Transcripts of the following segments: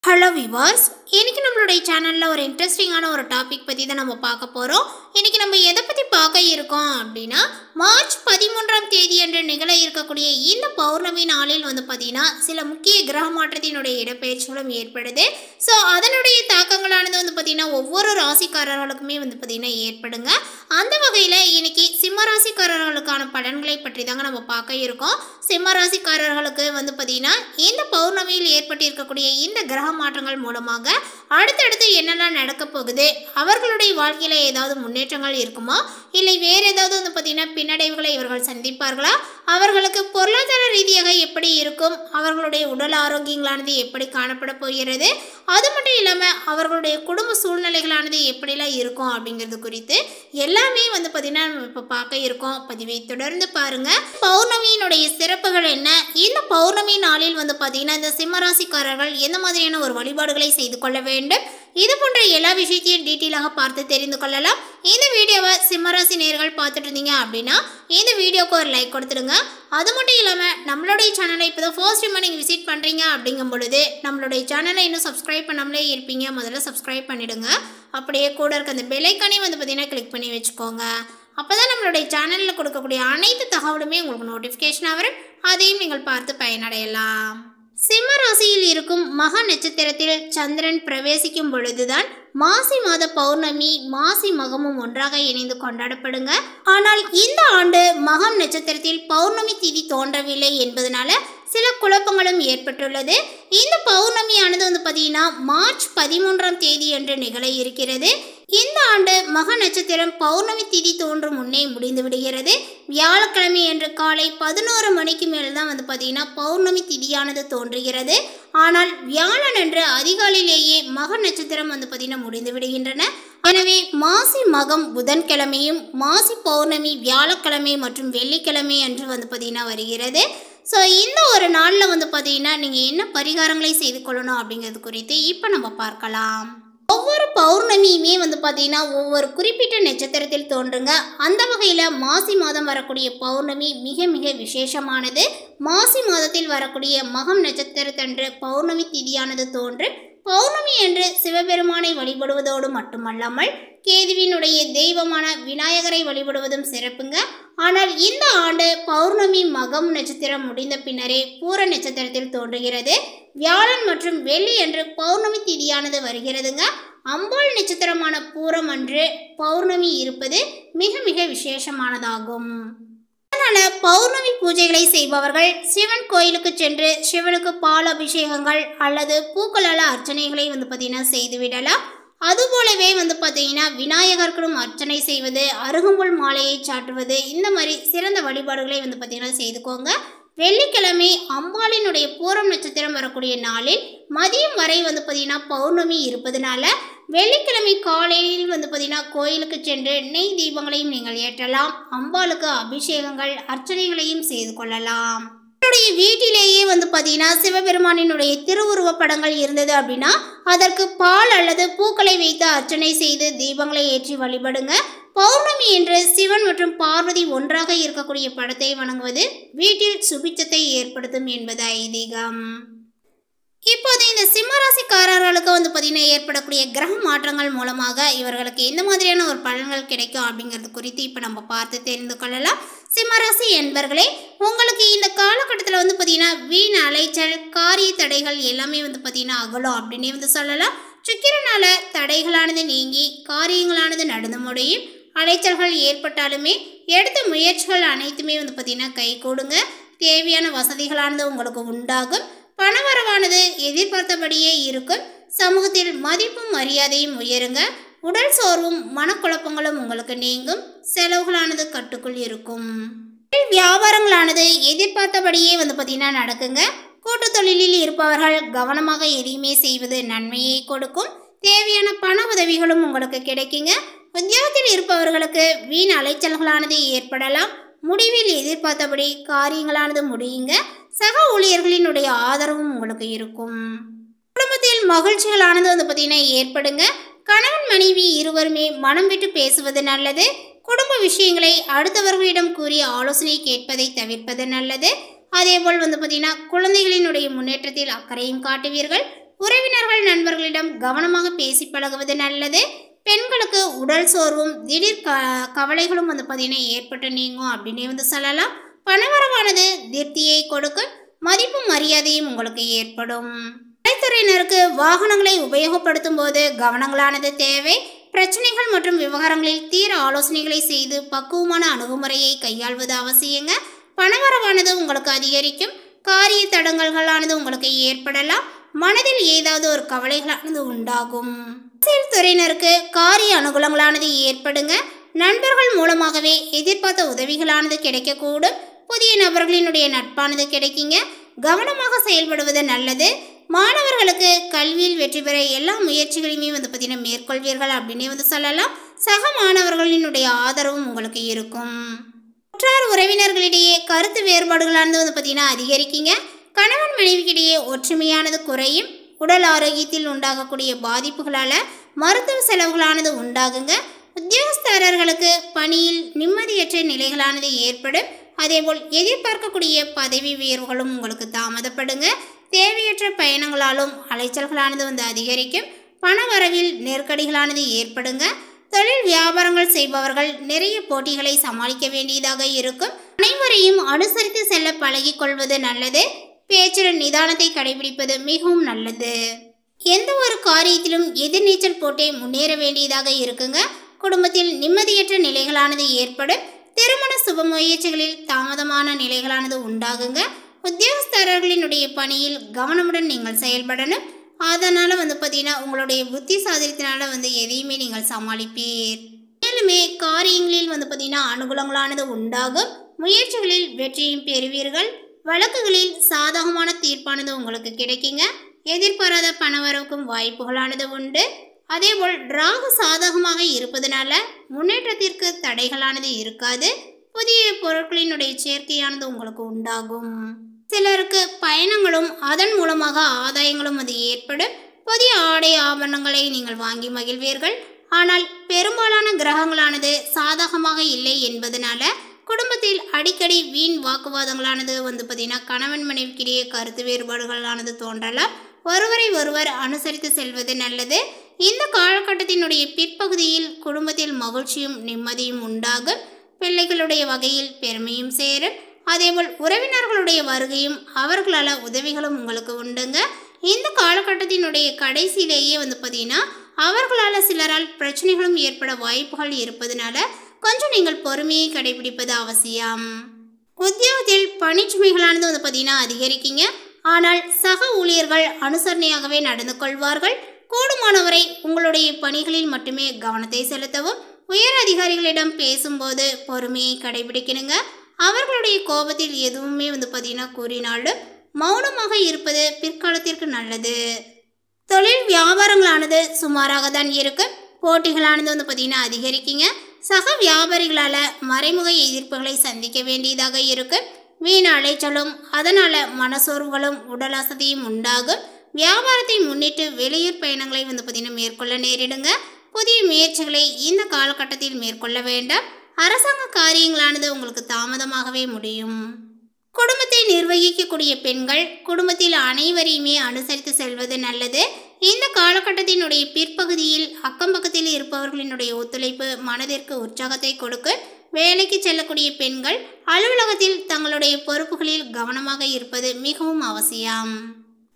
Hello விவாஸ், இன்னைக்கு நம்மளுடைய சேனலில் ஒரு இன்ட்ரெஸ்டிங்கான ஒரு டாபிக் பற்றி தான் நம்ம பார்க்க போகிறோம். இன்றைக்கி நம்ம எதை பற்றி பார்க்க இருக்கோம் அப்படின்னா, மார்ச் 13ஆம் தேதி அன்று நிகழ இருக்கக்கூடிய இந்த பௌர்ணமி நாளில் பார்த்திங்கன்னா சில முக்கிய கிரக மாற்றத்தினுடைய இடப்பெயர்ச்சிகளும் ஏற்படுது. ஸோ அதனுடைய தாக்கங்களானது பார்த்திங்கன்னா ஒவ்வொரு ராசிக்காரர்களுக்குமே பார்த்திங்கன்னா ஏற்படுங்க. அந்த வகையில் இன்னைக்கு சிம்ம ராசிக்காரர்களுக்கான பலன்களை பற்றி தாங்க நம்ம பார்க்க இருக்கோம். சிம்ம ராசிக்காரர்களுக்கு பார்த்திங்கன்னா இந்த பௌர்ணமியில் ஏற்பட்டிருக்கக்கூடிய இந்த கிரக மாற்றங்கள் மூலமாக அடுத்தடுத்து என்னெல்லாம் நடக்க போகுது, அவர்களுடைய வாழ்க்கையில் ஏதாவது முன்னேற்றங்கள் இருக்குமா, இல்லை வேறு ஏதாவது பார்த்திங்கன்னா பின்னடைவுகளை இவர்கள் சந்திப்பார்களா, அவர்களுக்கு பொருளாதார ரீதியாக எப்படி இருக்கும், அவர்களுடைய உடல் ஆரோக்கியங்களானது எப்படி காணப்பட போகிறது, அது மட்டும் இல்லாமல் அவர்களுடைய குடும்ப சூழ்நிலைகளானது எப்படிலாம் இருக்கும் அப்படிங்கிறது குறித்து எல்லாமே பார்த்திங்கன்னா நம்ம இப்போ பார்க்க இருக்கோம். பதிவை தொடர்ந்து பாருங்கள். பௌர்ணமியினுடைய சிறப்புகள் என்ன, இந்த பௌர்ணமி நாளில் பார்த்திங்கன்னா இந்த சிம்மராசிக்காரர்கள் எந்த மாதிரியான ஒரு வழிபாடுகளை செய்து கொள்ள வேண்டும், இது போன்ற எல்லா விஷயத்தையும் டீட்டெயிலாக பார்த்து தெரிந்து கொள்ளலாம். இந்த வீடியோவை சிம்மராசி நேயர்கள் பார்த்துட்டு இருந்தீங்க அப்படின்னா இந்த வீடியோக்கு ஒரு லைக் கொடுத்துடுங்க. அது மட்டும் இல்லாமல் நம்மளுடைய சேனலை இப்போ தான் ஃபர்ஸ்ட் டைம் நீங்கள் விசிட் பண்ணுறீங்க அப்படிங்கும் பொழுது நம்மளுடைய சேனலை இன்னும் சப்ஸ்கிரைப் பண்ணாமலே இருப்பீங்க, முதல்ல சப்ஸ்கிரைப் பண்ணிவிடுங்க. அப்படியே கூட இருக்க அந்த பெல் ஐக்கானே பார்த்திங்கன்னா கிளிக் பண்ணி வச்சுக்கோங்க. அப்போ தான் நம்மளுடைய சேனலில் கொடுக்கக்கூடிய அனைத்து தகவலுமே உங்களுக்கு நோட்டிஃபிகேஷனாக வரும், அதையும் நீங்கள் பார்த்து பயனடையலாம். சிம்ம ராசியில் இருக்கும் மக நட்சத்திரத்தில் சந்திரன் பிரவேசிக்கும் பொழுதுதான் மாசி மாத பௌர்ணமி மாசி மகமும் ஒன்றாக இணைந்து கொண்டாடப்படுங்க. ஆனால் இந்த ஆண்டு மகம் நட்சத்திரத்தில் பௌர்ணமி திதி தோன்றவில்லை என்பதனால சில குழப்பங்களும் ஏற்பட்டுள்ளது. இந்த பௌர்ணமியானது பார்த்தீங்கன்னா மார்ச் 13ஆம் தேதி அன்று நிகழ இருக்கிறது. இந்த ஆண்டு மக நட்சத்திரம் பௌர்ணமி திதி தோன்றும் முன்னே முடிந்து விடுகிறது. வியாழக்கிழமை அன்று காலை 11 மணிக்கு மேல் தான் பார்த்தீங்கன்னா பௌர்ணமி திதியானது தோன்றுகிறது. ஆனால் வியாழன் அன்று அதிகாலையிலேயே மக நட்சத்திரம் பார்த்தீங்கன்னா முடிந்து விடுகின்றன. எனவே மாசி மகம் புதன்கிழமையும் மாசி பௌர்ணமி வியாழக்கிழமை மற்றும் வெள்ளிக்கிழமை அன்று பார்த்தீங்கன்னா வருகிறது. ஸோ இந்த ஒரு நாளில் பார்த்தீங்கன்னா நீங்கள் என்ன பரிகாரங்களை செய்து கொள்ளணும் அப்படிங்கிறது குறித்து இப்போ நம்ம பார்க்கலாம். ஒவ்வொரு பௌர்ணமியுமே பார்த்தீங்கன்னா ஒவ்வொரு குறிப்பிட்ட நட்சத்திரத்தில் தோன்றுங்க. அந்த வகையில் மாசி மாதம் வரக்கூடிய பௌர்ணமி மிக மிக விசேஷமானது. மாசி மாதத்தில் வரக்கூடிய மகம் நட்சத்திரத்தன்று பௌர்ணமி திதியானது தோன்று. பௌர்ணமி என்று சிவபெருமானை வழிபடுவதோடு மட்டுமல்லாமல் கேதுவினுடைய தெய்வமான விநாயகரை வழிபடுவதும் சிறப்புங்க. ஆனால் இந்த ஆண்டு பௌர்ணமி மகம் நட்சத்திரம் முடிந்த பின்னரே பூர நட்சத்திரத்தில் தோன்றுகிறது. வியாழன் மற்றும் வெள்ளி அன்று பௌர்ணமி திதியானது வருகிறதுங்க. அம்பாள் நட்சத்திரமான பூரம் அன்று பௌர்ணமி இருப்பது மிக மிக விசேஷமானதாகும். அதனால பௌர்ணமி பூஜைகளை செய்பவர்கள் சிவன் கோயிலுக்கு சென்று சிவனுக்கு பால் அபிஷேகங்கள் அல்லது பூக்களால் அர்ச்சனைகளை பார்த்தீங்கன்னா செய்துவிடலாம். அதுபோலவே பார்த்தீங்கன்னா விநாயகருக்கும் அர்ச்சனை செய்வது, அருகம்புல் மாலையை சாட்டுவது, இந்த மாதிரி சிறந்த வழிபாடுகளை பார்த்தீங்கன்னா செய்துக்கோங்க. வெள்ளிக்கிழமை அம்பாளினுடைய பூரம் நட்சத்திரம் வரக்கூடிய நாளில் மதியம் வரை பார்த்தீங்கன்னா பௌர்ணமி இருப்பதனால வெள்ளிக்கிழமை காலையில் பார்த்தீங்கன்னா கோயிலுக்கு சென்று நெய் தீபங்களையும் நீங்கள் ஏற்றலாம். அம்பாளுக்கு அபிஷேகங்கள் அர்ச்சனைகளையும் செய்து கொள்ளலாம். என்னுடைய வீட்டிலேயே பார்த்தீங்கன்னா சிவபெருமானினுடைய திருவுருவ படங்கள் இருந்தது அப்படின்னா அதற்கு பால் அல்லது பூக்களை வைத்து அர்ச்சனை செய்து தீபங்களை ஏற்றி வழிபடுங்க. பௌர்ணமி என்று சிவன் மற்றும் பார்வதி ஒன்றாக இருக்கக்கூடிய படத்தை வணங்குவது வீட்டில் சுபிட்சத்தை ஏற்படுத்தும் என்பது ஐதீகம். இப்போது இந்த சிம்மராசிக்காரர்களுக்கு பார்த்தீங்கன்னா ஏற்படக்கூடிய கிரக மாற்றங்கள் மூலமாக இவர்களுக்கு எந்த மாதிரியான ஒரு பலன்கள் கிடைக்கும் அப்படிங்கிறது குறித்து இப்போ நம்ம பார்த்து தெரிந்து கொள்ளலாம். சிம்மராசி என்பர்களே, உங்களுக்கு இந்த காலகட்டத்தில் பார்த்தீங்கன்னா வீண் அலைச்சல், காரிய தடைகள் எல்லாமே பார்த்தீங்கன்னா அகலும் அப்படின்னே சொல்லலாம். சுக்கிரனால தடைகளானது நீங்கி காரியங்களானது நடந்து முடியும். அலைச்சல்கள் ஏற்பட்டாலுமே எடுத்த முயற்சிகள் அனைத்துமே பார்த்தீங்கன்னா கை கூடுங்க. தேவையான வசதிகளானது உங்களுக்கு உண்டாகும். பணவரவானது எதிர்பார்த்தபடியே இருக்கும். சமூகத்தில் மதிப்பும் மரியாதையும் உயருங்க. உடல் சோர்வும் மனக்குழப்பங்களும் உங்களுக்கு நீங்கும். செலவுகளானது கட்டுக்குள் இருக்கும். வியாபாரங்களானது எதிர்பார்த்தபடியே பார்த்தீங்கன்னா நடக்குங்க. கூட்டு தொழிலில் இருப்பவர்கள் கவனமாக எதையுமே செய்வது நன்மையை கொடுக்கும். தேவையான பண உதவிகளும் உங்களுக்கு கிடைக்குங்க. உத்தியோகத்தில் இருப்பவர்களுக்கு வீண் அலைச்சல்களானது ஏற்படலாம். முடிவில் எதிர்பார்த்தபடி காரியங்களானது முடியுங்க. சக ஊழியர்களினுடைய ஆதரவும் உங்களுக்கு இருக்கும். குடும்பத்தில் மகிழ்ச்சிகளானது பார்த்தீங்கன்னா ஏற்படுங்க. கணவன் மனைவி இருவருமே மனம் விட்டு பேசுவது நல்லது. குடும்ப விஷயங்களை அடுத்தவர்களிடம் கூறி ஆலோசனை கேட்பதை தவிர்ப்பது நல்லது. அதேபோல் பார்த்தீங்கன்னா குழந்தைகளினுடைய முன்னேற்றத்தில் அக்கறையும் காட்டுவீர்கள். உறவினர்கள் கவனமாக பேசி பழகுவது நல்லது. பெண்களுக்கு உடல் சோர்வும் திடீர் கவலைகளும் வந்து பார்த்தீங்கன்னா ஏற்பட்டு நீங்கும் அப்படின்னே சொல்லலாம். பணவரவானது திருப்தியை கொடுக்கும். மதிப்பும் மரியாதையும் உங்களுக்கு ஏற்படும். கலைத்துறையினருக்கு வாகனங்களை உபயோகப்படுத்தும் போது கவனங்களானது தேவை. பிரச்சனைகள் மற்றும் விவகாரங்களில் தீர ஆலோசனைகளை செய்து பக்குவமான அணுகுமுறையை கையாள்வது அவசியங்க. பணவரவானது உங்களுக்கு அதிகரிக்கும். காரிய தடங்கல்களானது உங்களுக்கு ஏற்படலாம். மனதில் ஏதாவது ஒரு கவலைகளானது உண்டாகும். அரசியல் துறையினருக்கு காரிய அனுகூலங்களானது ஏற்படுங்க. நண்பர்கள் மூலமாகவே எதிர்பார்த்த உதவிகளானது கிடைக்கக்கூடும். புதிய நபர்களினுடைய நட்பானது கிடைக்குங்க. கவனமாக செயல்படுவது நல்லது. மாணவர்களுக்கு கல்வியில் வெற்றி பெற எல்லா முயற்சிகளையுமே வந்து பார்த்தீங்கன்னா மேற்கொள்வீர்கள் அப்படின்னே சொல்லலாம். சக மாணவர்களினுடைய ஆதரவும் உங்களுக்கு இருக்கும். உற்றார் உறவினர்களிடையே கருத்து வேறுபாடுகளானது வந்து பார்த்தீங்கன்னா அதிகரிக்குங்க. கணவன் மனைவிக்கிடையே ஒற்றுமையானது குறையும். உடல் ஆரோக்கியத்தில் உண்டாகக்கூடிய பாதிப்புகளால் மருத்துவ செலவுகளானது உண்டாகுங்க. உத்தியோகஸ்தர்களுக்கு பணியில் நிம்மதியற்ற நிலைகளானது ஏற்படும். அதேபோல் எதிர்பார்க்கக்கூடிய பதவி உயர்வுகளும் உங்களுக்கு தாமதப்படுங்க. தேவையற்ற பயணங்களாலும் அலைச்சல்களானது வந்து அதிகரிக்கும். பண வரவில் நெருக்கடிகளானது ஏற்படுங்க. தொழில் வியாபாரங்கள் செய்பவர்கள் நிறைய போட்டிகளை சமாளிக்க வேண்டியதாக இருக்கும். அனைவரையும் அனுசரித்து செல்ல பழகிக் கொள்வது நல்லது. பேச்சில் நிதானத்தை கடைபிடிப்பது மிகவும் நல்லது. எந்த ஒரு காரியத்திலும் எதிர்நீச்சல் போட்டே முன்னேற வேண்டியதாக இருக்குங்க. குடும்பத்தில் நிம்மதியற்ற நிலைகளானது ஏற்படும். திருமண சுப முயற்சிகளில் தாமதமான நிலைகளானது உண்டாகுங்க. உத்தியோகஸ்தர்களினுடைய பணியில் கவனமுடன் நீங்கள் செயல்படணும். அதனால் வந்து பார்த்தீங்கன்னா உங்களுடைய புத்தி சாதனத்தினால வந்து எதையுமே நீங்கள் சமாளிப்பீர். மேலுமே காரியங்களில் வந்து பார்த்தீங்கன்னா அனுகூலங்களானது உண்டாகும். முயற்சிகளில் வெற்றியும் பெறுவீர்கள். வழக்குகளில் சாதகமான தீர்ப்பானது உங்களுக்கு கிடைக்குங்க. எதிர்பாராத பணவரவுக்கும் வாய்ப்புகளானது உண்டு. அதேபோல் ராகு சாதகமாக இருப்பதனால முன்னேற்றத்திற்கு தடைகளானது இருக்காது. புதிய பொருட்களினுடைய சேர்க்கையானது உங்களுக்கு உண்டாகும். சிலருக்கு பயணங்களும் அதன் மூலமாக ஆதாயங்களும் அது ஏற்படும். புதிய ஆடை ஆபரணங்களை நீங்கள் வாங்கி மகிழ்வீர்கள். ஆனால் பெரும்பாலான கிரகங்களானது சாதகமாக இல்லை என்பதனால குடும்பத்தில் அடிக்கடி வீண் வாக்குவாதங்களானது வந்து பார்த்தீங்கன்னா கணவன் மனைவிக்கிடையே கருத்து வேறுபாடுகளானது தோன்றலாம். ஒருவரை ஒருவர் அனுசரித்து செல்வது நல்லது. இந்த காலகட்டத்தினுடைய பிற்பகுதியில் குடும்பத்தில் மகிழ்ச்சியும் நிம்மதியும் உண்டாகும். பிள்ளைகளுடைய வகையில் பெருமையும் சேரும். அதேபோல் உறவினர்களுடைய வருகையும் அவர்களால் உதவிகளும் உங்களுக்கு உண்டுங்க. இந்த காலகட்டத்தினுடைய கடைசியிலேயே வந்து பார்த்தீங்கன்னா அவர்களால் சிலரால் பிரச்சனைகளும் ஏற்பட வாய்ப்புகள் இருப்பதனால கொஞ்சம் நீங்கள் பொறுமையை கடைபிடிப்பது அவசியம். உத்தியோகத்தில் பணிச்சுமைகளானது வந்து பார்த்தீங்கன்னா அதிகரிக்குங்க. ஆனால் சக ஊழியர்கள் அனுசரணையாகவே நடந்து கொள்வார்கள். கூடுமானவரை உங்களுடைய பணிகளில் மட்டுமே கவனத்தை செலுத்தவும். உயர் அதிகாரிகளிடம் பேசும்போது பொறுமையை கடைபிடிக்கணுங்க. அவர்களுடைய கோபத்தில் எதுவுமே வந்து பார்த்தீங்கன்னா கூறினாலும் மௌனமாக இருப்பது பிற்காலத்திற்கு நல்லது. தொழில் வியாபாரங்களானது சுமாராக தான் இருக்கும். போட்டிகளானது வந்து பார்த்தீங்கன்னா அதிகரிக்குங்க. சக வியாபாரிகளால் மறைமுக எதிர்ப்புகளை சந்திக்க வேண்டியதாக இருக்கும். வீண் அலைச்சலும் அதனால் மனசோர்வுகளும் உடல் அசதியும் உண்டாகும். வியாபாரத்தை முன்னிட்டு வெளியூர் பயணங்களை வந்து பார்த்தீங்கன்னா மேற்கொள்ள நேரிடுங்க. புதிய முயற்சிகளை இந்த காலகட்டத்தில் மேற்கொள்ள வேண்டாம். அரசாங்க காரியங்களானது உங்களுக்கு தாமதமாகவே முடியும். குடும்பத்தை நிர்வகிக்கக்கூடிய பெண்கள் குடும்பத்தில் அனைவரையுமே அனுசரித்து செல்வது நல்லது. இந்த காலகட்டத்தினுடைய பிற்பகுதியில் அக்கம் பக்கத்தில் இருப்பவர்களினுடைய ஒத்துழைப்பு மனதிற்கு உற்சாகத்தை கொடுக்கும். வேலைக்கு செல்லக்கூடிய பெண்கள் அலுவலகத்தில் தங்களுடைய பொறுப்புகளில் கவனமாக இருப்பது மிகவும் அவசியம்.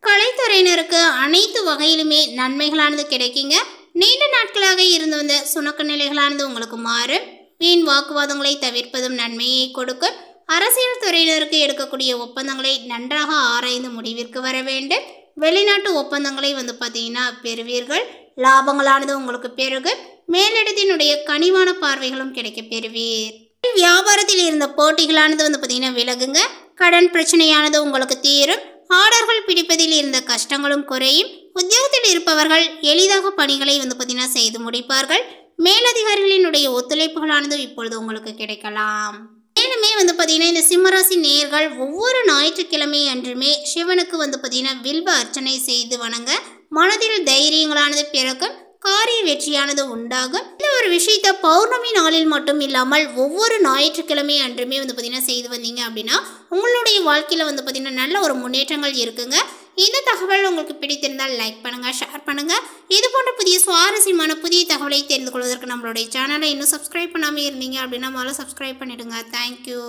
கலைத்துறையினருக்கு அனைத்து வகையிலுமே நன்மைகளானது கிடைக்குங்க. நீண்ட நாட்களாக இருந்து வந்த சுணக்க நிலைகளானது உங்களுக்கு மாறும். வீண் வாக்குவாதங்களை தவிர்ப்பதும் நன்மையை கொடுக்கும். அரசியல் துறையினருக்கு எடுக்கக்கூடிய ஒப்பந்தங்களை நன்றாக ஆராய்ந்து முடிவிற்கு வர வேண்டும். வெளிநாட்டு ஒப்பந்தங்களை வந்து பார்த்தீங்கன்னா பெறுவீர்கள். லாபங்களானது உங்களுக்கு பெருகும். மேலிடத்தினுடைய கனிவான பார்வைகளும் கிடைக்க பெறுவீர். வியாபாரத்தில் இருந்த போட்டிகளானது வந்து பார்த்தீங்கன்னா விலகுங்க. கடன் பிரச்சனையானது உங்களுக்கு தீரும். ஆர்டர்கள் பிடிப்பதில் இருந்த கஷ்டங்களும் குறையும். உத்தியோகத்தில் இருப்பவர்கள் எளிதாக பணிகளை வந்து பார்த்தீங்கன்னா செய்து முடிப்பார்கள். மேலதிகாரிகளினுடைய ஒத்துழைப்புகளானது இப்பொழுது உங்களுக்கு கிடைக்கலாம். மேலுமே வந்து பார்த்தீங்கன்னா இந்த சிம்மராசி நேயர்கள் ஒவ்வொரு ஞாயிற்றுக்கிழமை அன்றுமே சிவனுக்கு வந்து பார்த்தீங்கன்னா வில்வ அர்ச்சனை செய்து வணங்க மனதில் தைரியங்களானது பிறக்கும். காரிய வெற்றியானது உண்டாகும். இந்த ஒரு விஷயத்தை பௌர்ணமி நாளில் மட்டும் இல்லாமல் ஒவ்வொரு ஞாயிற்றுக்கிழமை அன்றுமே வந்து பார்த்தீங்கன்னா செய்து வந்தீங்க அப்படின்னா உங்களுடைய வாழ்க்கையில் வந்து பார்த்தீங்கன்னா நல்ல ஒரு முன்னேற்றங்கள் இருக்குங்க. இந்த தகவல் உங்களுக்கு பிடித்திருந்தால் லைக் பண்ணுங்கள், ஷேர் பண்ணுங்கள். இது போன்ற புதிய சுவாரஸ்யமான புதிய தகவலை தெரிந்து கொள்வதற்கு நம்மளுடைய சேனலை இன்னும் சப்ஸ்கிரைப் பண்ணாமல் இருந்தீங்க அப்படின்னா முதல்ல சப்ஸ்கிரைப் பண்ணிவிடுங்க. தேங்க்யூ.